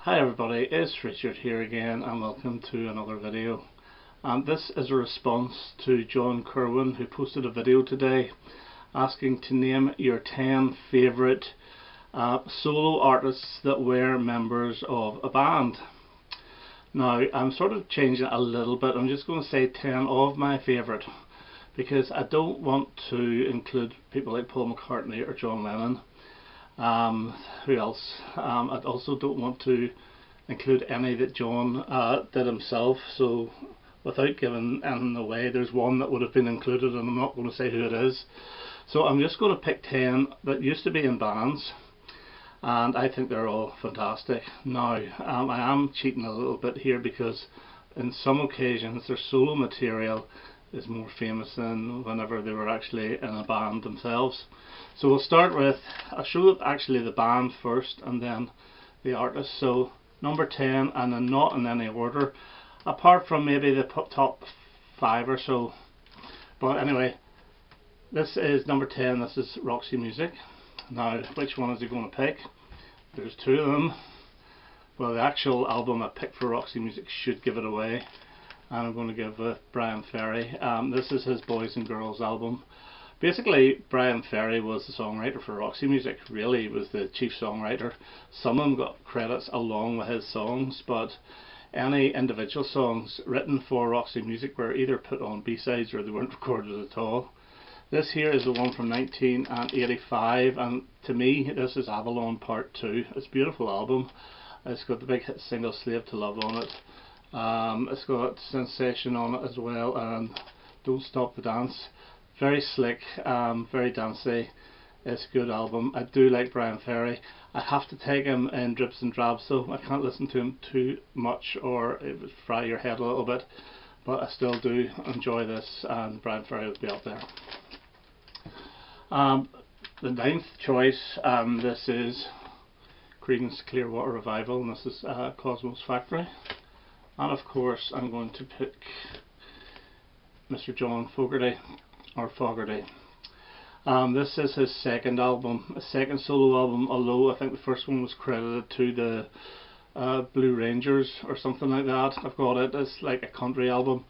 Hi everybody, it's Richard here again and welcome to another video. This is a response to John Kirwan, who posted a video today asking to name your 10 favourite solo artists that were members of a band. Now I'm sort of changing it a little bit. I'm just going to say 10 of my favourite, because I don't want to include people like Paul McCartney or John Lennon. Who else? I also don't want to include any that John did himself, so without giving anything away, there's one that would have been included and I'm not going to say who it is. So I'm just going to pick 10 that used to be in bands, and I think they're all fantastic. Now I am cheating a little bit here, because in some occasions their solo material is more famous than whenever they were actually in a band themselves. So we'll start with, I'll show actually the band first and then the artist. So number 10, and then not in any order apart from maybe the top 5 or so, but anyway, this is number 10. This is Roxy Music. Now which one is he going to pick? There's two of them. Well, the actual album I picked for Roxy Music should give it away, and I'm going to give with Bryan Ferry. This is his Boys and Girls album. Basically, Bryan Ferry was the songwriter for Roxy Music. Really, he was the chief songwriter. Some of them got credits along with his songs, but any individual songs written for Roxy Music were either put on B-sides or they weren't recorded at all. This here is the one from 1985, and to me this is Avalon Part 2. It's a beautiful album. It's got the big hit single Slave to Love on it. It's got Sensation on it as well, and Don't Stop the Dance. Very slick, very dancey. It's a good album. I do like Bryan Ferry. I have to take him in drips and drabs, so I can't listen to him too much or it would fry your head a little bit, but I still do enjoy this, and Bryan Ferry would be up there. The ninth choice, this is Creedence Clearwater Revival, and this is Cosmos Factory. And of course I'm going to pick Mr. John Fogerty, or Fogerty. This is his second album, a second solo album, although I think the first one was credited to the Blue Rangers or something like that. I've got it. It's like a country album.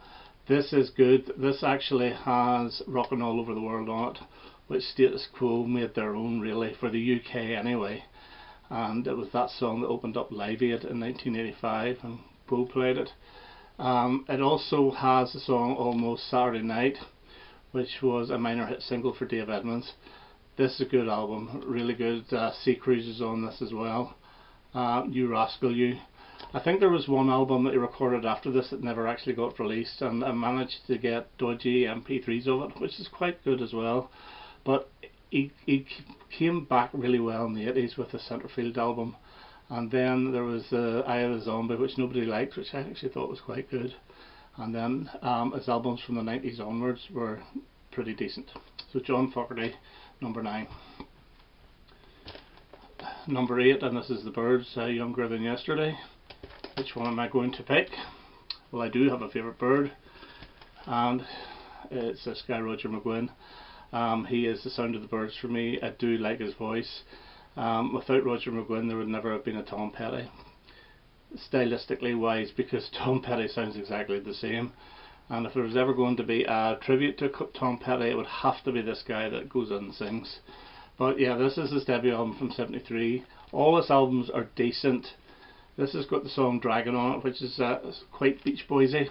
This is good. This actually has Rockin' All Over the World on it, which Status Quo made their own, really, for the UK anyway. And it was that song that opened up Live Aid in 1985, and Bo played it. It also has the song Almost Saturday Night, which was a minor hit single for Dave Edmunds. This is a good album, really good. Sea Cruise is on this as well. You Rascal You. I think there was one album that he recorded after this that never actually got released, and I managed to get dodgy MP3s of it, which is quite good as well. But he came back really well in the 80s with the Centerfield album, and then there was the Eye of the Zombie, which nobody liked, which I actually thought was quite good. And then his albums from the 90s onwards were pretty decent. So John Fogerty, number 9. Number 8, and this is the Byrds, Younger Than Yesterday. Which one am I going to pick? Well, I do have a favourite Byrd, and it's this guy Roger McGuinn. He is the sound of the Byrds for me. I do like his voice. Without Roger McGuinn there would never have been a Tom Petty, stylistically wise, because Tom Petty sounds exactly the same, and if there was ever going to be a tribute to Tom Petty, it would have to be this guy that goes in and sings. But yeah, this is his debut album from '73. All his albums are decent. This has got the song Dragon on it, which is quite Beach Boysy,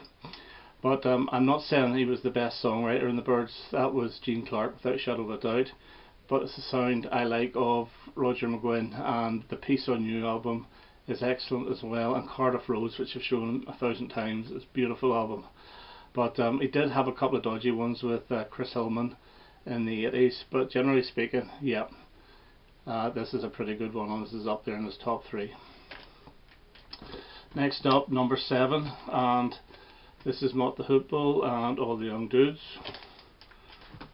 but I'm not saying he was the best songwriter in the Byrds. That was Gene Clark, without a shadow of a doubt. But it's the sound I like of Roger McGuinn, and the Peace on You album is excellent as well, and Cardiff Rose, which I've shown 1,000 times, is a beautiful album. But he did have a couple of dodgy ones with Chris Hillman in the 80s, but generally speaking, yeah, this is a pretty good one, and this is up there in his top 3. Next up, number 7, and this is Mott the Hoople and All the Young Dudes,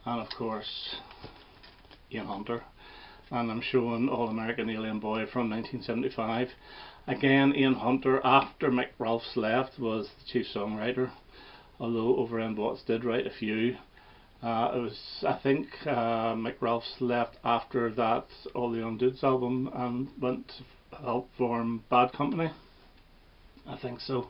and of course Ian Hunter, and I'm showing All American Alien Boy from 1975. Again, Ian Hunter, after Mick Ralphs left, was the chief songwriter, although Overend Watts did write a few. I think Mick Ralphs left after that All the Young Dudes album and went helped form Bad Company, I think so.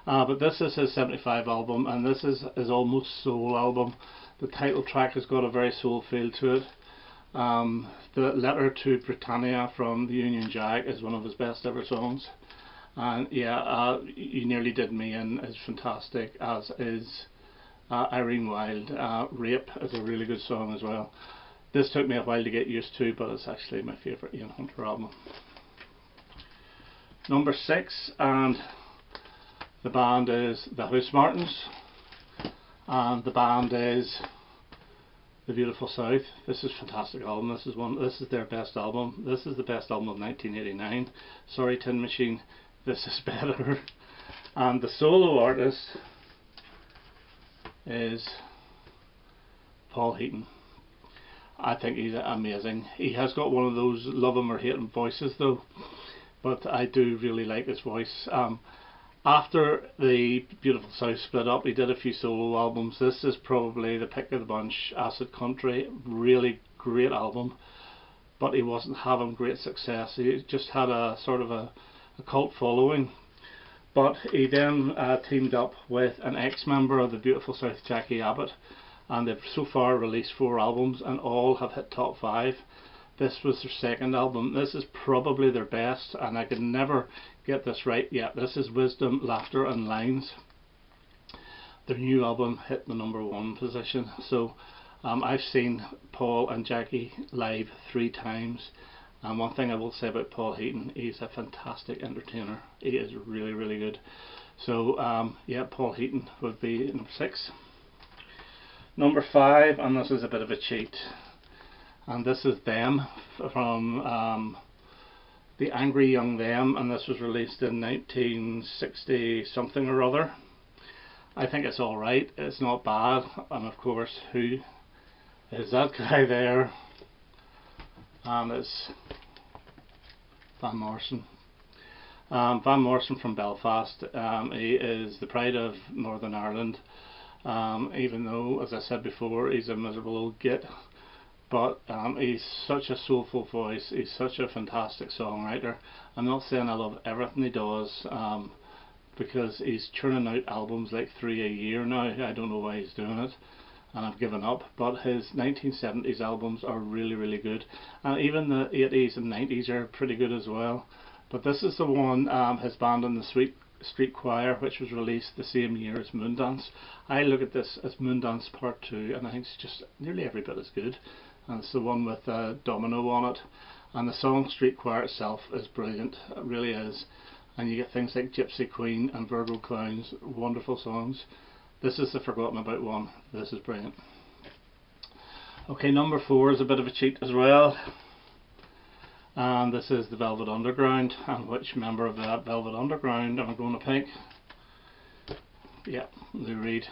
But this is his 75 album, and this is his almost soul album. The title track has got a very soul feel to it. The Letter to Britannia from the Union Jack is one of his best ever songs. And yeah, You Nearly Did Me In is fantastic, as is Irene Wild. Rape is a really good song as well. This took me a while to get used to, but it's actually my favourite Ian Hunter album. Number 6, and the band is the Housemartins, and the band is The Beautiful South. This is a fantastic album. This is their best album. This is the best album of 1989. Sorry, Tin Machine, this is better. And the solo artist is Paul Heaton. I think he's amazing. He has got one of those love him or hate him voices though, but I do really like his voice. After the Beautiful South split up, he did a few solo albums. This is probably the pick of the bunch. Acid Country, really great album, but he wasn't having great success. He just had a sort of a cult following. But he then teamed up with an ex-member of the Beautiful South, Jackie Abbott, and they've so far released 4 albums and all have hit top 5. This was their second album. This is probably their best, and I could never get this right yet. This is Wisdom, Laughter and Lines. Their new album hit the #1 position. So I've seen Paul and Jackie live 3 times, and one thing I will say about Paul Heaton, he's a fantastic entertainer. He is really, really good. So yeah, Paul Heaton would be number 6. Number 5, and this is a bit of a cheat, and this is Them from The Angry Young Them, and this was released in 1960 something or other. I think it's alright, it's not bad, and of course, who is that guy there? And it's Van Morrison. Van Morrison from Belfast. He is the pride of Northern Ireland. Even though, as I said before, he's a miserable old git, but he's such a soulful voice. He's such a fantastic songwriter. I'm not saying I love everything he does, because he's churning out albums like 3 a year now. I don't know why he's doing it, and I've given up. But his 1970s albums are really, really good, and even the 80s and 90s are pretty good as well. But this is the one, his band in the Street Choir, which was released the same year as Moondance. I look at this as Moondance Part 2, and I think it's just nearly every bit as good. And it's the one with Domino on it, and the song Street Choir itself is brilliant. It really is. And you get things like Gypsy Queen and Virgo Clowns, wonderful songs. This is the forgotten about one. This is brilliant. Okay, number 4 is a bit of a cheat as well. And this is the Velvet Underground. And which member of that Velvet Underground am I going to pick? Yeah, Lou Reed.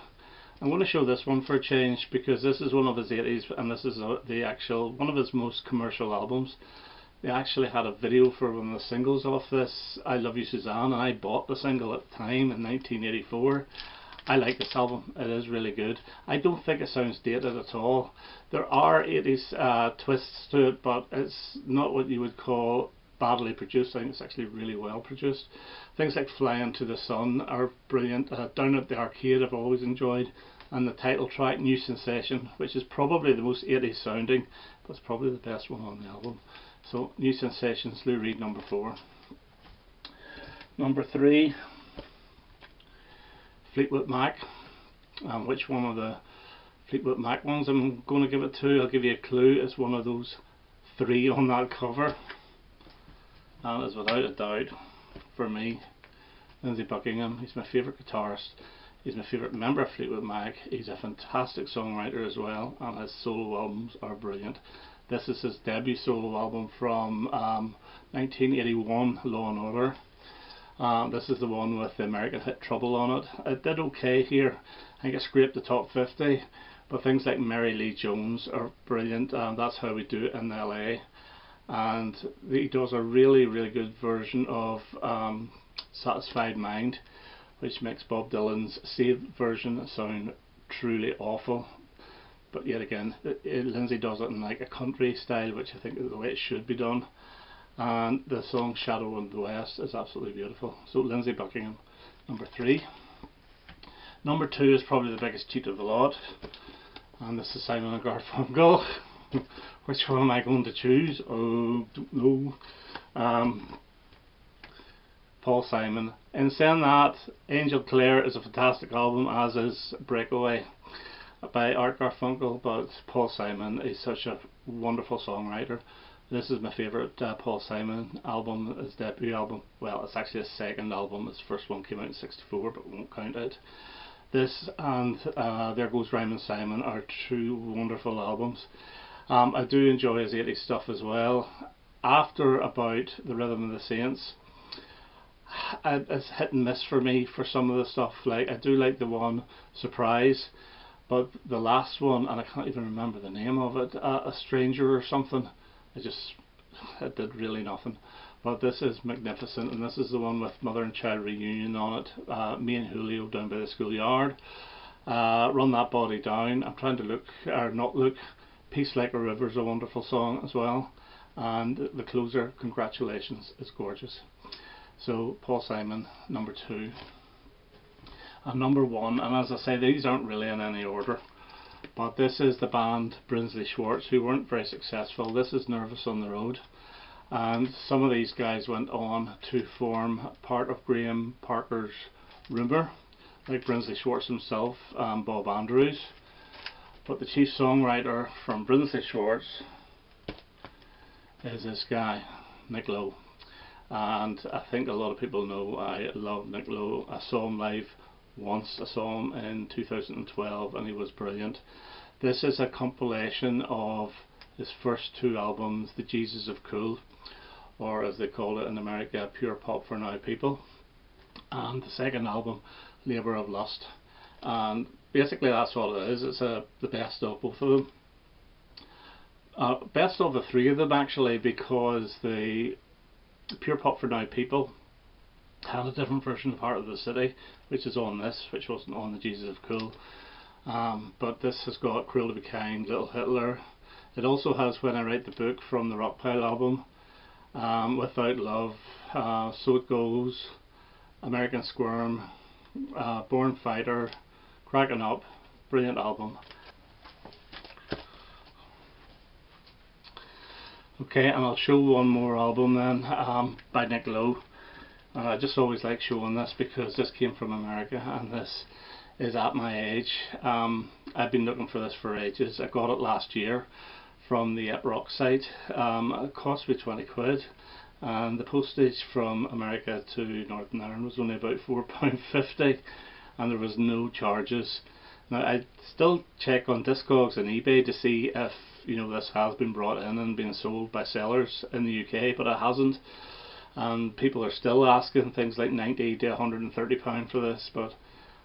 I'm going to show this one for a change, because this is one of his 80s, and this is the actual one of his most commercial albums. They actually had a video for one of the singles off this, I Love You Suzanne, and I bought the single at the time in 1984. I like this album, it is really good. I don't think it sounds dated at all. There are 80s twists to it, but it's not what you would call badly produced. I think it's actually really well produced. Things like Flying to the Sun are brilliant. Down at the Arcade I've always enjoyed, and the title track New Sensation, which is probably the most 80s sounding, but it's probably the best one on the album. So New Sensations, Lou Reed, number 4. Number 3, Fleetwood Mac. Which one of the Fleetwood Mac ones I'm going to give it to? I'll give you a clue. It's one of those 3 on that cover, and it's without a doubt, for me, Lindsey Buckingham. He's my favourite guitarist. He's my favourite member of Fleetwood Mac. He's a fantastic songwriter as well, and his solo albums are brilliant. This is his debut solo album from 1981, Law and Order. This is the one with the American hit Trouble on it. It did okay here. I think it scraped the top 50, but things like Mary Lee Jones are brilliant, and That's How We Do It in LA. And he does a really, really good version of Satisfied Mind, which makes Bob Dylan's saved version sound truly awful. But yet again, Lindsey does it in like a country style, which I think is the way it should be done. and the song Shadow in the West is absolutely beautiful. So Lindsey Buckingham, number 3. Number 2 is probably the biggest cheat of the lot, and this is Simon and Garfunkel. Which one am I going to choose? Oh, don't know. Paul Simon. In saying that, Angel Clare is a fantastic album, as is Breakaway by Art Garfunkel, but Paul Simon is such a wonderful songwriter. This is my favourite Paul Simon album, his debut album. Well, it's actually his second album. His first one came out in '64, but we won't count it. This and There Goes Rhyme and Simon are two wonderful albums. I do enjoy his 80s stuff as well. After about The Rhythm of the Saints, it's hit and miss for me for some of the stuff. Like, I do like the one Surprise, but the last one, and I can't even remember the name of it, A Stranger or something, it did really nothing. But this is magnificent, and this is the one with Mother and Child Reunion on it. Me and Julio down by the schoolyard. Run That Body Down. I'm trying to look, or not look. Peace Like a River is a wonderful song as well. And the closer, Congratulations, is gorgeous. So Paul Simon, number 2. And number 1, and as I say, these aren't really in any order, but this is the band Brinsley Schwarz, who weren't very successful. This is Nervous on the Road. And some of these guys went on to form part of Graham Parker's Rumour, like Brinsley Schwarz himself and Bob Andrews. But the chief songwriter from Brinsley Schwarz is this guy, Nick Lowe. And I think a lot of people know I love Nick Lowe. I saw him live once. I saw him in 2012 and he was brilliant. This is a compilation of his first 2 albums, The Jesus of Cool, or as they call it in America, Pure Pop for Now People, and the second album, Labour of Lust. And basically that's all it is. It's the best of both of them. Best of the 3 of them actually, because the Pure Pop for Now People had a different version of Heart of the City, which is on this, which wasn't on the Jesus of Cool. But this has got Cruel to Be Kind, Little Hitler. It also has When I Write the Book from the Rockpile album, Without Love, So It Goes, American Squirm, Born Fighter, Cracking Up, brilliant album. Okay, and I'll show one more album then, by Nick Lowe. I just always like showing this because this came from America, and this is At My Age. I've been looking for this for ages. I got it last year from the Rock site. It cost me 20 quid, and the postage from America to Northern Ireland was only about £4.50, and there was no charges. Now I still check on Discogs and eBay to see if this has been brought in and been sold by sellers in the UK, but it hasn't. And people are still asking things like £90 to £130 for this, but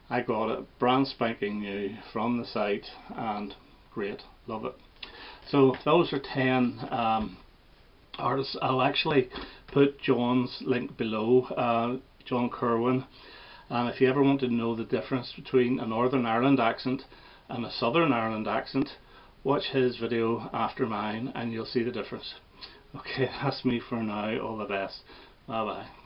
I got it brand spanking new from the site, and great, love it. So those are 10 artists. I'll actually put John's link below, John Kirwan, and if you ever want to know the difference between a Northern Ireland accent and a Southern Ireland accent, watch his video after mine and you'll see the difference. Okay, that's me for now. All the best. Bye bye.